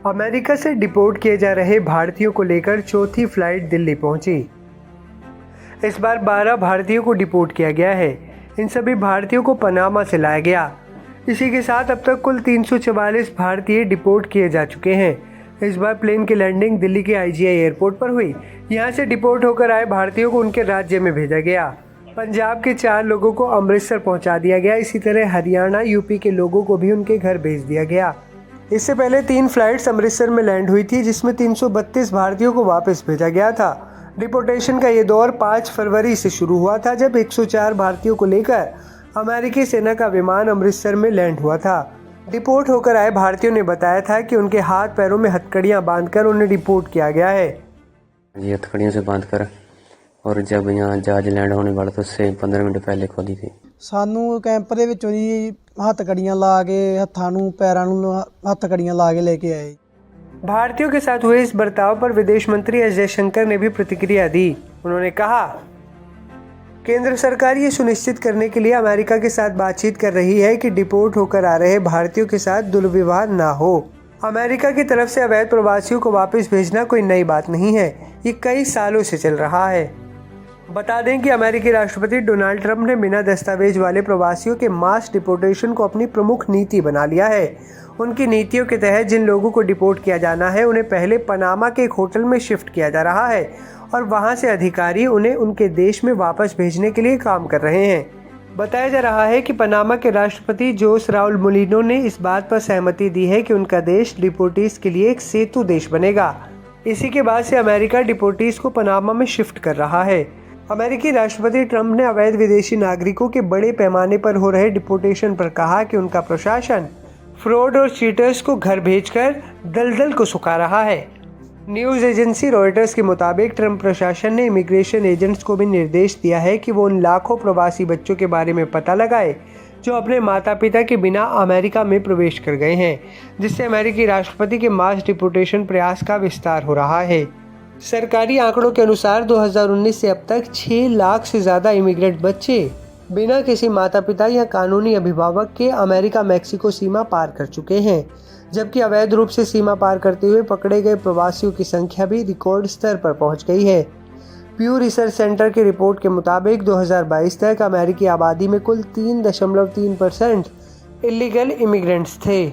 America से deport किए जा रहे भारतीयों को लेकर चौथी फ्लाइट दिल्ली पहुंची। इस बार 12 भारतीयों को डिपोर्ट किया गया है। इन सभी भारतीयों को पनामा से लाया गया। इसी के साथ अब तक कुल 344 भारतीय डिपोर्ट किए जा चुके हैं। इस बार प्लेन की लैंडिंग दिल्ली के IGI एयरपोर्ट पर हुई। यहां से डिपोर्ट होकर आए भारतीयों को उनके राज्य में भेजा गया। पंजाब के 4 लोगों को अमृतसर पहुंचा दिया गया। इसी तरह हरियाणा, यूपी के लोगों को भी उनके घर भेज दिया गया। इससे पहले 3 फ्लाइट्स अमृतसर में लैंड हुई थी, जिसमें 332 भारतीयों को वापस भेजा गया था। डिपोर्टेशन का ये दौर 5 फरवरी से शुरू हुआ था, जब 104 भारतीयों को लेकर अमेरिकी सेना का विमान अमृतसर में लैंड हुआ था। डिपोर्ट होकर आए भारतीयों ने बताया था कि उनके हाथ पैरों में हथकड़ियां बांधकर उन्हें डिपोर्ट किया गया है। जी, हथकड़ियों से बांधकर, और जब यहाँ जहाज लैंड होने वाला था उससे 15 मिनट पहले खोली थी। ਸਾਨੂੰ ਕੈਂਪ ਦੇ ਵਿੱਚੋਂ ਜੀ ਹੱਥਕੜੀਆਂ ਲਾ ਕੇ ਹੱਥਾਂ ਨੂੰ ਪੈਰਾਂ ਨੂੰ ਹੱਥਕੜੀਆਂ ਲਾ ਕੇ ਲੈ ਕੇ ਆਏ। भारतीयों के साथ हुए इस बर्ताव पर विदेश मंत्री एस जयशंकर ने भी प्रतिक्रिया दी। उन्होंने कहा, केंद्र सरकार ये सुनिश्चित करने के लिए अमेरिका के साथ बातचीत कर रही है कि डिपोर्ट होकर आ रहे भारतीयों के साथ दुर्व्यवहार ना हो। अमेरिका की तरफ से अवैध प्रवासियों को वापस भेजना कोई नई बात नहीं है, ये कई सालों से चल रहा है। बता दें कि अमेरिकी राष्ट्रपति डोनाल्ड ट्रंप ने बिना दस्तावेज वाले प्रवासियों के मास डिपोर्टेशन को अपनी प्रमुख नीति बना लिया है। उनकी नीतियों के तहत जिन लोगों को डिपोर्ट किया जाना है, उन्हें पहले पनामा के एक होटल में शिफ्ट किया जा रहा है और वहां से अधिकारी उन्हें उनके देश में वापस भेजने के लिए काम कर रहे हैं। बताया जा रहा है कि पनामा के राष्ट्रपति जोस राउल मोलिनो ने इस बात पर सहमति दी है कि उनका देश डिपोर्टीज के लिए एक सेतु देश बनेगा। इसी के बाद से अमेरिका डिपोर्टीज को पनामा में शिफ्ट कर रहा है। अमेरिकी राष्ट्रपति ट्रंप ने अवैध विदेशी नागरिकों के बड़े पैमाने पर हो रहे डिपोर्टेशन पर कहा कि उनका प्रशासन फ्रॉड और चीटर्स को घर भेजकर दलदल को सुखा रहा है। न्यूज़ एजेंसी रॉयटर्स के मुताबिक ट्रंप प्रशासन ने इमिग्रेशन एजेंट्स को भी निर्देश दिया है कि वो उन लाखों प्रवासी बच्चों के बारे में पता लगाए जो अपने माता पिता के बिना अमेरिका में प्रवेश कर गए हैं, जिससे अमेरिकी राष्ट्रपति के मास डिपोर्टेशन प्रयास का विस्तार हो रहा है। सरकारी आंकड़ों के अनुसार 2019 से अब तक 6 लाख से ज़्यादा इमिग्रेंट बच्चे बिना किसी माता पिता या कानूनी अभिभावक के अमेरिका मैक्सिको सीमा पार कर चुके हैं, जबकि अवैध रूप से सीमा पार करते हुए पकड़े गए प्रवासियों की संख्या भी रिकॉर्ड स्तर पर पहुंच गई है। प्यू रिसर्च सेंटर की रिपोर्ट के मुताबिक 2022 तक अमेरिकी आबादी में कुल 3.3% इलीगल इमिग्रेंट्स थे।